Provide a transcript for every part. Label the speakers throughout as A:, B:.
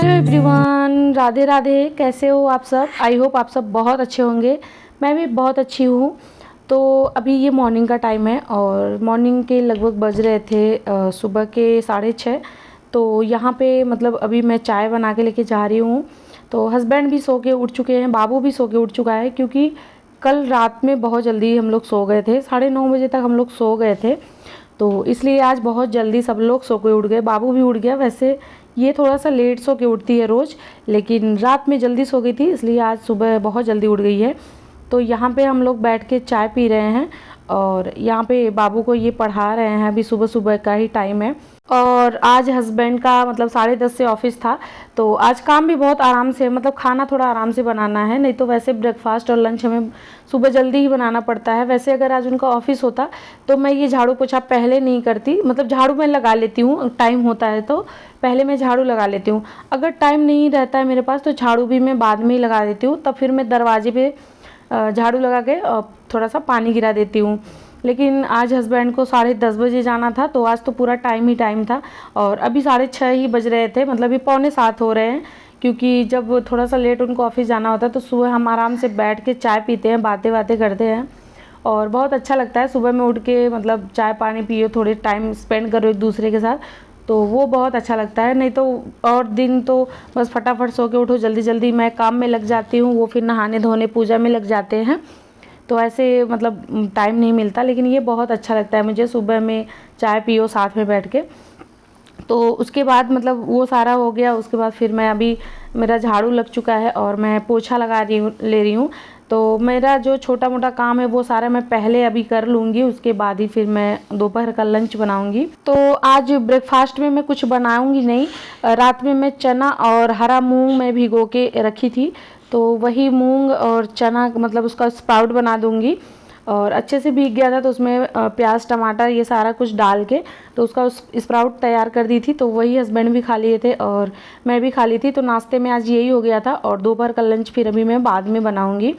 A: Hello everyone, Radhe Radhe. कैसे हो आप सब? आई होप आप सब बहुत अच्छे होंगे। मैं भी बहुत अच्छी हूँ। तो अभी ये मॉर्निंग का टाइम है और मॉर्निंग के लगभग बज रहे थे सुबह के 6:30। तो यहाँ पे मतलब अभी मैं चाय बना के लेके जा रही हूँ। तो हस्बैंड भी सो के उठ चुके हैं, बाबू भी सो के उठ चुका है, क्योंकि कल रात में बहुत जल्दी हम लोग सो गए थे। 9:30 बजे तक हम लोग सो गए थे, तो इसलिए आज बहुत जल्दी सब लोग सो के उठ गए। बाबू भी उठ गया। वैसे ये थोड़ा सा लेट सो के उठती है रोज़, लेकिन रात में जल्दी सो गई थी, इसलिए आज सुबह बहुत जल्दी उठ गई है। तो यहाँ पे हम लोग बैठ के चाय पी रहे हैं और यहाँ पे बाबू को ये पढ़ा रहे हैं। अभी सुबह सुबह का ही टाइम है और आज हस्बैंड का मतलब 10:30 से ऑफिस था। तो आज काम भी बहुत आराम से, मतलब खाना थोड़ा आराम से बनाना है, नहीं तो वैसे ब्रेकफास्ट और लंच हमें सुबह जल्दी ही बनाना पड़ता है। वैसे अगर आज उनका ऑफिस होता तो मैं ये झाड़ू पोछा पहले नहीं करती, मतलब झाड़ू मैं लगा लेती हूँ, टाइम होता है तो पहले मैं झाड़ू लगा लेती हूँ। अगर टाइम नहीं रहता है मेरे पास तो झाड़ू भी मैं बाद में ही लगा देती हूँ, तब फिर मैं दरवाजे पे झाड़ू लगा के थोड़ा सा पानी गिरा देती हूँ। लेकिन आज हस्बैंड को 10:30 बजे जाना था, तो आज तो पूरा टाइम ही टाइम था और अभी 6:30 ही बज रहे थे, मतलब ये 6:45 हो रहे हैं। क्योंकि जब थोड़ा सा लेट उनको ऑफिस जाना होता है तो सुबह हम आराम से बैठ के चाय पीते हैं, बातें बातें करते हैं और बहुत अच्छा लगता है। सुबह में उठ के मतलब चाय पानी पियो, थोड़े टाइम स्पेंड करो एक दूसरे के साथ, तो वो बहुत अच्छा लगता है। नहीं तो और दिन तो बस फटाफट सो के उठो, जल्दी जल्दी मैं काम में लग जाती हूँ, वो फिर नहाने धोने पूजा में लग जाते हैं, तो ऐसे मतलब टाइम नहीं मिलता। लेकिन ये बहुत अच्छा लगता है मुझे, सुबह में चाय पियो साथ में बैठ के। तो उसके बाद मतलब वो सारा हो गया। उसके बाद फिर मैं अभी मेरा झाड़ू लग चुका है और मैं पोछा ले रही हूँ। तो मेरा जो छोटा मोटा काम है वो सारा मैं पहले अभी कर लूँगी, उसके बाद ही फिर मैं दोपहर का लंच बनाऊँगी। तो आज ब्रेकफास्ट में मैं कुछ बनाऊँगी नहीं। रात में मैं चना और हरा मूंग मैं भिगो के रखी थी, तो वही मूंग और चना मतलब उसका स्प्राउट बना दूँगी। और अच्छे से भीग गया था तो उसमें प्याज टमाटर ये सारा कुछ डाल के तो उसका स्प्राउट तैयार कर दी थी। तो वही हस्बैंड भी खा लिए थे और मैं भी खा ली थी। तो नाश्ते में आज यही हो गया था और दोपहर का लंच फिर अभी मैं बाद में बनाऊंगी।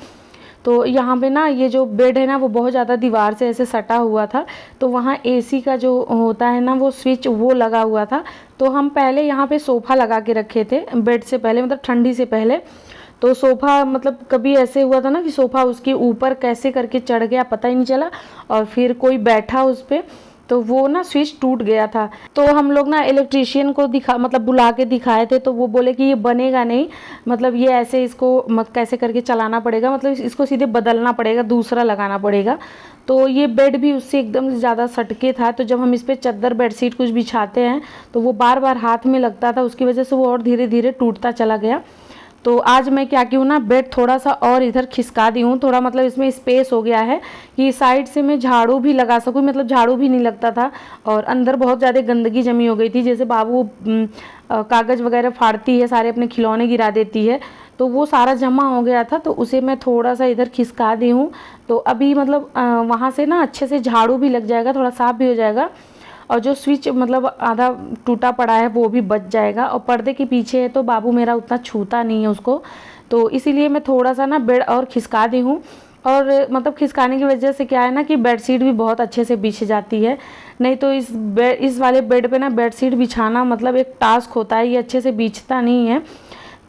A: तो यहाँ पे ना ये जो बेड है ना वो बहुत ज़्यादा दीवार से ऐसे सटा हुआ था, तो वहाँ एसी का जो होता है ना वो स्विच वो लगा हुआ था। तो हम पहले यहाँ पे सोफ़ा लगा के रखे थे बेड से पहले, मतलब ठंडी से पहले। तो सोफ़ा मतलब कभी ऐसे हुआ था ना कि सोफ़ा उसके ऊपर कैसे करके चढ़ गया पता ही नहीं चला और फिर कोई बैठा उस पर, तो वो ना स्विच टूट गया था। तो हम लोग ना इलेक्ट्रीशियन को मतलब बुला के दिखाए थे, तो वो बोले कि ये बनेगा नहीं, मतलब ये ऐसे इसको कैसे करके चलाना पड़ेगा, मतलब इसको सीधे बदलना पड़ेगा, दूसरा लगाना पड़ेगा। तो ये बेड भी उससे एकदम ज़्यादा सटके था, तो जब हम इस पर चादर बेडशीट कुछ बिछाते हैं तो वो बार बार हाथ में लगता था, उसकी वजह से वो और धीरे धीरे टूटता चला गया। तो आज मैं क्या की हूँ ना, बेड थोड़ा सा और इधर खिसका दी हूँ, थोड़ा मतलब इसमें स्पेस हो गया है कि साइड से मैं झाड़ू भी लगा सकूँ, मतलब झाड़ू भी नहीं लगता था। और अंदर बहुत ज़्यादा गंदगी जमी हो गई थी, जैसे बाबू कागज़ वगैरह फाड़ती है, सारे अपने खिलौने गिरा देती है, तो वो सारा जमा हो गया था, तो उसे मैं थोड़ा सा इधर खिसका दी हूँ। तो अभी मतलब वहाँ से ना अच्छे से झाड़ू भी लग जाएगा, थोड़ा साफ भी हो जाएगा और जो स्विच मतलब आधा टूटा पड़ा है वो भी बच जाएगा। और पर्दे के पीछे है तो बाबू मेरा उतना छूता नहीं है उसको, तो इसीलिए मैं थोड़ा सा ना बेड और खिसका दी हूँ। और मतलब खिसकाने की वजह से क्या है ना कि बेडशीट भी बहुत अच्छे से बिछ जाती है। नहीं तो इस वाले बेड पे ना बेडशीट बिछाना मतलब एक टास्क होता है, ये अच्छे से बिछता नहीं है।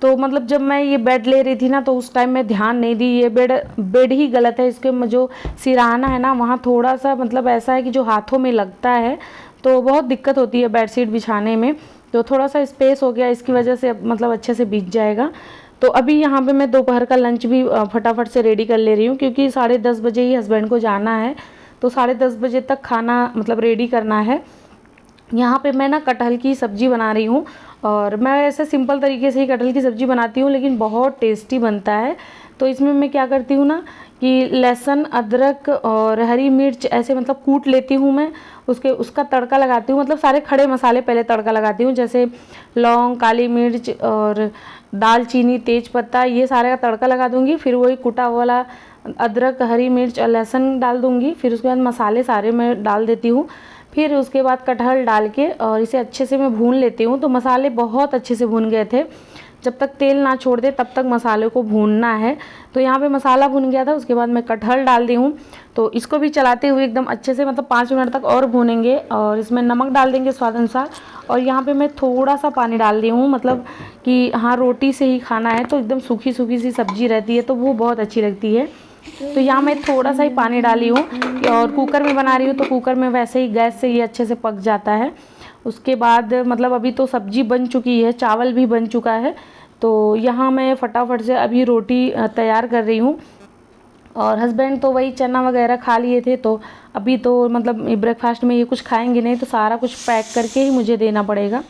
A: तो मतलब जब मैं ये बेड ले रही थी ना तो उस टाइम मैं ध्यान नहीं दी, ये बेड ही गलत है, इसके जो सिरहाना है ना वहाँ थोड़ा सा मतलब ऐसा है कि जो हाथों में लगता है, तो बहुत दिक्कत होती है बेडशीट बिछाने में। तो थोड़ा सा स्पेस हो गया, इसकी वजह से मतलब अच्छे से बिछ जाएगा। तो अभी यहाँ पे मैं दोपहर का लंच भी फटाफट से रेडी कर ले रही हूँ, क्योंकि 10:30 बजे ही हस्बैंड को जाना है, तो 10:30 बजे तक खाना मतलब रेडी करना है। यहाँ पे मैं ना कटहल की सब्ज़ी बना रही हूँ और मैं ऐसे सिंपल तरीके से ही कटहल की सब्ज़ी बनाती हूँ, लेकिन बहुत टेस्टी बनता है। तो इसमें मैं क्या करती हूँ ना कि लहसुन अदरक और हरी मिर्च ऐसे मतलब कूट लेती हूँ मैं, उसका तड़का लगाती हूँ, मतलब सारे खड़े मसाले पहले तड़का लगाती हूँ, जैसे लौंग काली मिर्च और दालचीनी तेज पत्ता, ये सारे का तड़का लगा दूँगी। फिर वही कुटा वाला अदरक हरी मिर्च और लहसुन डाल दूँगी। फिर उसके बाद मसाले सारे मैं डाल देती हूँ। फिर उसके बाद कटहल डाल के और इसे अच्छे से मैं भून लेती हूँ। तो मसाले बहुत अच्छे से भून गए थे, जब तक तेल ना छोड़ दे तब तक मसाले को भूनना है। तो यहाँ पे मसाला भुन गया था, उसके बाद मैं कटहल डाल दी हूँ। तो इसको भी चलाते हुए एकदम अच्छे से मतलब 5 मिनट तक और भूनेंगे और इसमें नमक डाल देंगे स्वाद अनुसार। और यहाँ पे मैं थोड़ा सा पानी डाल दी हूँ, मतलब कि हाँ रोटी से ही खाना है तो एकदम सूखी सूखी सी सब्जी रहती है तो वो बहुत अच्छी लगती है। तो यहाँ मैं थोड़ा सा ही पानी डाली हूँ और कुकर में बना रही हूँ तो कुकर में वैसे ही गैस से ये अच्छे से पक जाता है। उसके बाद मतलब अभी तो सब्जी बन चुकी है, चावल भी बन चुका है। तो यहाँ मैं फटाफट से अभी रोटी तैयार कर रही हूँ और हस्बैंड तो वही चना वगैरह खा लिए थे, तो अभी तो मतलब ब्रेकफास्ट में ये कुछ खाएंगे नहीं, तो सारा कुछ पैक करके ही मुझे देना पड़ेगा।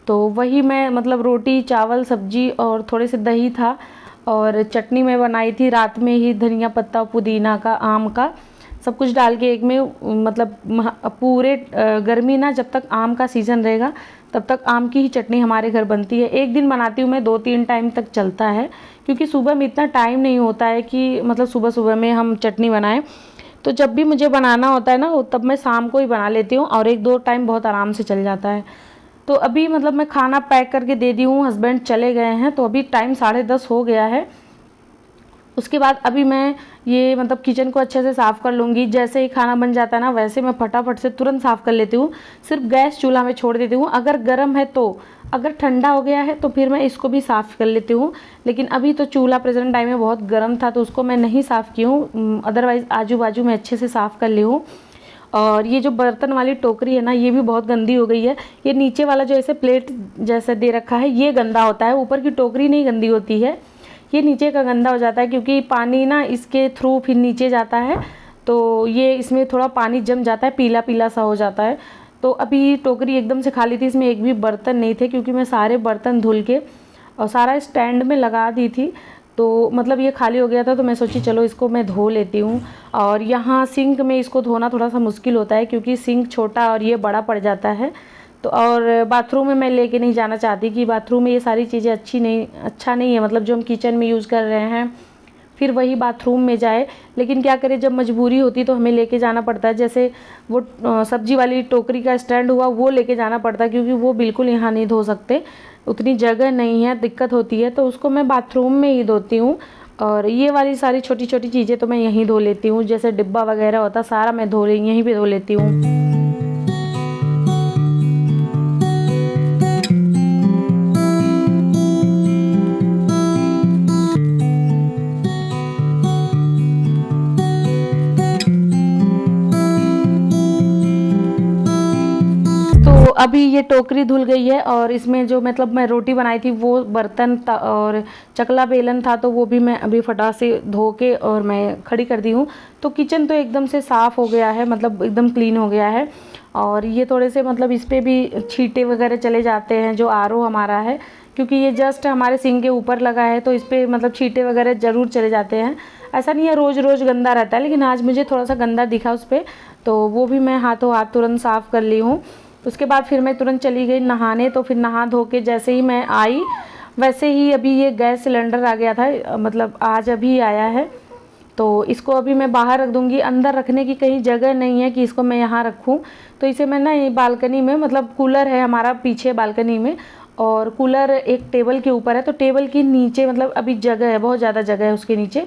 A: तो वही मैं मतलब रोटी चावल सब्जी और थोड़े से दही था और चटनी मैं बनाई थी रात में ही, धनिया पत्ता पुदीना का आम का सब कुछ डाल के एक में, मतलब पूरे गर्मी ना जब तक आम का सीज़न रहेगा तब तक आम की ही चटनी हमारे घर बनती है। एक दिन बनाती हूँ मैं, 2-3 टाइम तक चलता है, क्योंकि सुबह में इतना टाइम नहीं होता है कि मतलब सुबह सुबह में हम चटनी बनाएं। तो जब भी मुझे बनाना होता है ना तब मैं शाम को ही बना लेती हूँ और 1-2 टाइम बहुत आराम से चल जाता है। तो अभी मतलब मैं खाना पैक करके दे दी हूँ, हस्बैंड चले गए हैं तो अभी टाइम 10:30 हो गया है। उसके बाद अभी मैं ये मतलब किचन को अच्छे से साफ़ कर लूँगी। जैसे ही खाना बन जाता है ना वैसे मैं फटाफट से तुरंत साफ़ कर लेती हूँ। सिर्फ गैस चूल्हा में छोड़ देती हूँ, अगर गर्म है तो, अगर ठंडा हो गया है तो फिर मैं इसको भी साफ़ कर लेती हूँ। लेकिन अभी तो चूल्हा प्रेजेंट टाइम में बहुत गर्म था तो उसको मैं नहीं साफ़ की हूँ, अदरवाइज़ आजू बाजू में अच्छे से साफ़ कर ली हूँ। और ये जो बर्तन वाली टोकरी है ना ये भी बहुत गंदी हो गई है। ये नीचे वाला जो ऐसे प्लेट जैसा दे रखा है ये गंदा होता है, ऊपर की टोकरी नहीं गंदी होती है, ये नीचे का गंदा हो जाता है क्योंकि पानी ना इसके थ्रू फिर नीचे जाता है तो ये इसमें थोड़ा पानी जम जाता है, पीला पीला सा हो जाता है। तो अभी टोकरी एकदम से खाली थी, इसमें एक भी बर्तन नहीं थे क्योंकि मैं सारे बर्तन धुल के और सारा स्टैंड में लगा दी थी। तो मतलब ये खाली हो गया था तो मैं सोची चलो इसको मैं धो लेती हूँ। और यहाँ सिंक में इसको धोना थोड़ा सा मुश्किल होता है क्योंकि सिंक छोटा और ये बड़ा पड़ जाता है। तो और बाथरूम में मैं लेके नहीं जाना चाहती कि बाथरूम में ये सारी चीज़ें अच्छा नहीं है, मतलब जो हम किचन में यूज़ कर रहे हैं फिर वही बाथरूम में जाए। लेकिन क्या करें, जब मजबूरी होती तो हमें लेके जाना पड़ता है। जैसे वो सब्जी वाली टोकरी का स्टैंड हुआ वो लेके जाना पड़ता है क्योंकि वो बिल्कुल यहाँ नहीं धो सकते, उतनी जगह नहीं है, दिक्कत होती है, तो उसको मैं बाथरूम में ही धोती हूँ। और ये वाली सारी छोटी छोटी चीज़ें तो मैं यहीं धो लेती हूँ, जैसे डिब्बा वगैरह होता सारा मैं यहीं पे धो लेती हूँ। तो अभी ये टोकरी धुल गई है और इसमें जो मतलब मैं रोटी बनाई थी वो बर्तन और चकला बेलन था तो वो भी मैं अभी फटाक से धो के और मैं खड़ी कर दी हूँ। तो किचन तो एकदम से साफ़ हो गया है, मतलब एकदम क्लीन हो गया है। और ये थोड़े से मतलब इस पर भी छींटे वगैरह चले जाते हैं, जो आरओ हमारा है क्योंकि ये जस्ट हमारे सिंक के ऊपर लगा है तो इस पर मतलब छींटे वगैरह ज़रूर चले जाते हैं। ऐसा नहीं है रोज़ रोज़ गंदा रहता है, लेकिन आज मुझे थोड़ा सा गंदा दिखा उस पर, तो वो भी मैं हाथों हाथ तुरंत साफ़ कर ली हूँ। उसके बाद फिर मैं तुरंत चली गई नहाने। तो फिर नहा धो के जैसे ही मैं आई वैसे ही अभी ये गैस सिलेंडर आ गया था, मतलब आज अभी आया है। तो इसको अभी मैं बाहर रख दूँगी, अंदर रखने की कहीं जगह नहीं है कि इसको मैं यहाँ रखूँ। तो इसे मैं ना ये बालकनी में, मतलब कूलर है हमारा पीछे बालकनी में और कूलर एक टेबल के ऊपर है, तो टेबल के नीचे मतलब अभी जगह है, बहुत ज़्यादा जगह है उसके नीचे।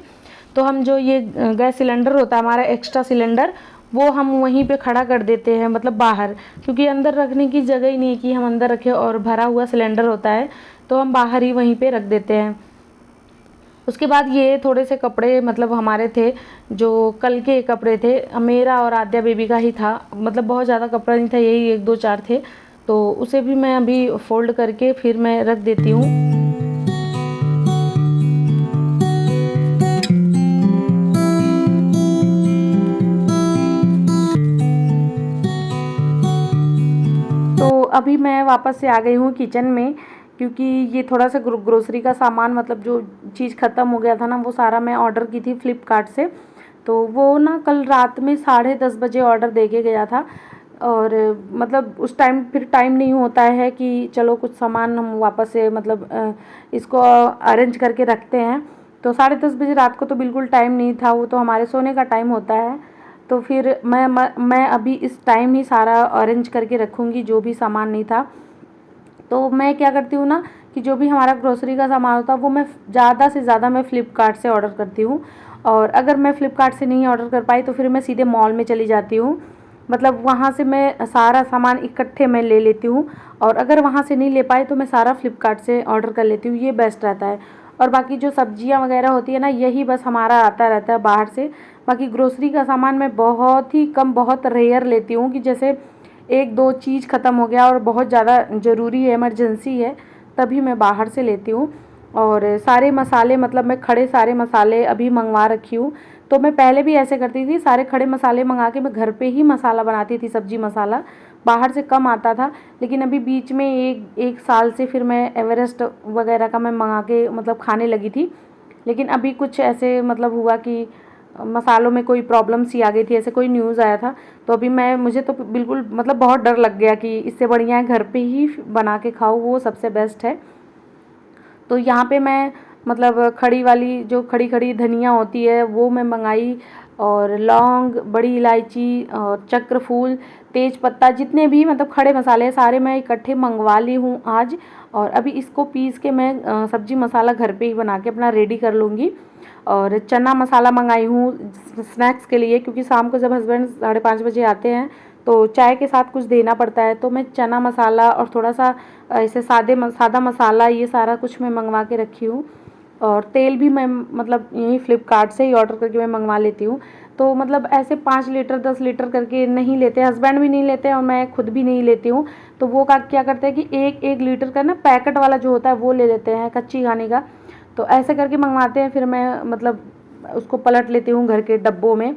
A: तो हम जो ये गैस सिलेंडर होता है हमारा एक्स्ट्रा सिलेंडर, वो हम वहीं पे खड़ा कर देते हैं, मतलब बाहर, क्योंकि अंदर रखने की जगह ही नहीं है कि हम अंदर रखें, और भरा हुआ सिलेंडर होता है तो हम बाहर ही वहीं पे रख देते हैं। उसके बाद ये थोड़े से कपड़े मतलब हमारे थे, जो कल के कपड़े थे, मेरा और आद्या बेबी का ही था, मतलब बहुत ज़्यादा कपड़ा नहीं था, यही 1-2-4 थे। तो उसे भी मैं अभी फ़ोल्ड करके फिर मैं रख देती हूँ। तो अभी मैं वापस से आ गई हूँ किचन में, क्योंकि ये थोड़ा सा ग्रोसरी का सामान, मतलब जो चीज़ ख़त्म हो गया था ना वो सारा मैं ऑर्डर की थी फ्लिपकार्ट से। तो वो ना कल रात में 10:30 बजे ऑर्डर दे के गया था, और मतलब उस टाइम फिर टाइम नहीं होता है कि चलो कुछ सामान हम वापस से मतलब इसको अरेंज करके रखते हैं। तो 10:30 बजे रात को तो बिल्कुल टाइम नहीं था, वो तो हमारे सोने का टाइम होता है। तो फिर मैं अभी इस टाइम ही सारा अरेंज करके रखूँगी जो भी सामान नहीं था। तो मैं क्या करती हूँ ना कि जो भी हमारा ग्रोसरी का सामान होता है वो मैं ज़्यादा से ज़्यादा मैं फ़्लिपकार्ट से ऑर्डर करती हूँ। और अगर मैं फ़्लिपकार्ट से नहीं ऑर्डर कर पाई तो फिर मैं सीधे मॉल में चली जाती हूँ, मतलब वहाँ से मैं सारा सामान इकट्ठे मैं ले लेती हूँ। और अगर वहाँ से नहीं ले पाई तो मैं सारा फ़्लिपकार्ट से ऑर्डर कर लेती हूँ, ये बेस्ट रहता है। और बाकी जो सब्जियाँ वगैरह होती है ना, यही बस हमारा आता रहता है बाहर से। बाकी ग्रोसरी का सामान मैं बहुत ही कम, बहुत रेयर लेती हूँ कि जैसे एक दो चीज़ ख़त्म हो गया और बहुत ज़्यादा ज़रूरी है, इमरजेंसी है, तभी मैं बाहर से लेती हूँ। और सारे मसाले, मतलब मैं खड़े सारे मसाले अभी मंगवा रखी हूँ। तो मैं पहले भी ऐसे करती थी, सारे खड़े मसाले मंगा के मैं घर पे ही मसाला बनाती थी, सब्जी मसाला बाहर से कम आता था। लेकिन अभी बीच में एक साल से फिर मैं एवरेस्ट वगैरह का मैं मंगा के मतलब खाने लगी थी। लेकिन अभी कुछ ऐसे मतलब हुआ कि मसालों में कोई प्रॉब्लम सी आ गई थी, ऐसे कोई न्यूज़ आया था। तो अभी मुझे तो बिल्कुल मतलब बहुत डर लग गया कि इससे बढ़िया है घर पे ही बना के खाओ, वो सबसे बेस्ट है। तो यहाँ पे मैं मतलब खड़ी वाली जो खड़ी खड़ी धनिया होती है वो मैं मंगाई, और लौंग, बड़ी इलायची और चक्र फूल, तेज पत्ता, जितने भी मतलब खड़े मसाले सारे मैं इकट्ठे मंगवा ली हूँ आज। और अभी इसको पीस के मैं सब्जी मसाला घर पे ही बना के अपना रेडी कर लूँगी। और चना मसाला मंगाई हूँ स्नैक्स के लिए, क्योंकि शाम को जब हस्बैंड 5:30 बजे आते हैं तो चाय के साथ कुछ देना पड़ता है। तो मैं चना मसाला और थोड़ा सा ऐसे सादा मसाला, ये सारा कुछ मैं मंगवा के रखी हूँ। और तेल भी मैं मतलब यहीं फ़्लिपकार्ट से ही ऑर्डर करके मैं मंगवा लेती हूँ। तो मतलब ऐसे 5 लीटर 10 लीटर करके नहीं लेते, हस्बैंड भी नहीं लेते और मैं खुद भी नहीं लेती हूँ। तो वो क्या करते हैं कि एक एक लीटर का ना पैकेट वाला जो होता है वो ले लेते हैं, कच्ची घानी का। तो ऐसे करके मंगवाते हैं, फिर मैं मतलब उसको पलट लेती हूँ घर के डब्बों में।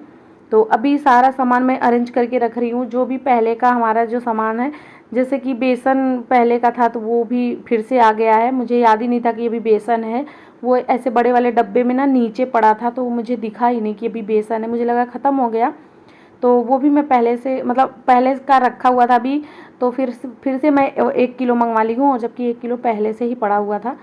A: तो अभी सारा सामान मैं अरेंज करके रख रही हूँ, जो भी पहले का हमारा जो सामान है, जैसे कि बेसन पहले का था तो वो भी फिर से आ गया है। मुझे याद ही नहीं था कि अभी बेसन है, वो ऐसे बड़े वाले डब्बे में ना नीचे पड़ा था, तो मुझे दिखा ही नहीं कि अभी बेसन है, मुझे लगा ख़त्म हो गया। तो वो भी मैं पहले से मतलब पहले का रखा हुआ था अभी, तो फिर से मैं 1 किलो मंगवा ली हूँ, और जबकि 1 किलो पहले से ही पड़ा हुआ था।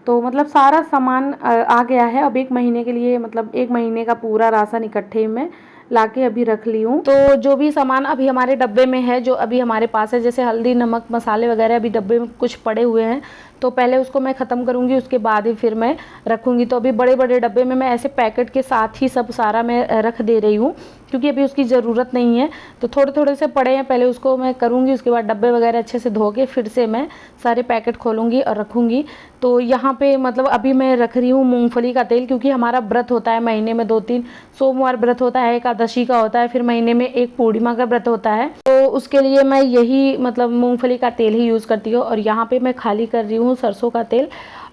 A: तो मतलब सारा सामान आ गया है अब 1 महीने के लिए, मतलब 1 महीने का पूरा राशन इकट्ठे में लाके अभी रख ली हूँ। तो जो भी सामान अभी हमारे डब्बे में है, जो अभी हमारे पास है, जैसे हल्दी, नमक, मसाले वगैरह अभी डब्बे में कुछ पड़े हुए हैं, तो पहले उसको मैं ख़त्म करूँगी, उसके बाद ही फिर मैं रखूँगी। तो अभी बड़े बड़े डब्बे में मैं ऐसे पैकेट के साथ ही सब सारा मैं रख दे रही हूँ, क्योंकि अभी उसकी ज़रूरत नहीं है। तो थोड़े थोड़े से पड़े हैं, पहले उसको मैं करूँगी, उसके बाद डब्बे वगैरह अच्छे से धो के फिर से मैं सारे पैकेट खोलूँगी और रखूँगी। तो यहाँ पे मतलब अभी मैं रख रही हूँ मूंगफली का तेल, क्योंकि हमारा व्रत होता है महीने में 2-3, सोमवार व्रत होता है, एकादशी का होता है, फिर महीने में एक पूर्णिमा का व्रत होता है। तो उसके लिए मैं यही मतलब मूंगफली का तेल ही यूज़ करती हूँ। और यहाँ पे मैं खाली कर रही हूँ सरसों का तेल।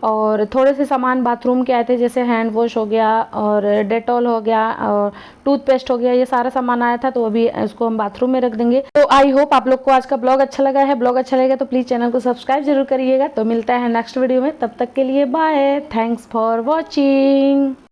A: और थोड़े से सामान बाथरूम के आए थे, जैसे हैंड वॉश हो गया और डेटॉल हो गया और टूथपेस्ट हो गया, ये सारा सामान आया था, तो अभी इसको हम बाथरूम में रख देंगे। तो आई होप आप लोग को आज का ब्लॉग अच्छा लगा है। ब्लॉग अच्छा लगेगा तो प्लीज़ चैनल को सब्सक्राइब जरूर करिएगा। तो मिलता है नेक्स्ट वीडियो में, तब तक के लिए बाय, थैंक्स फॉर वॉचिंग।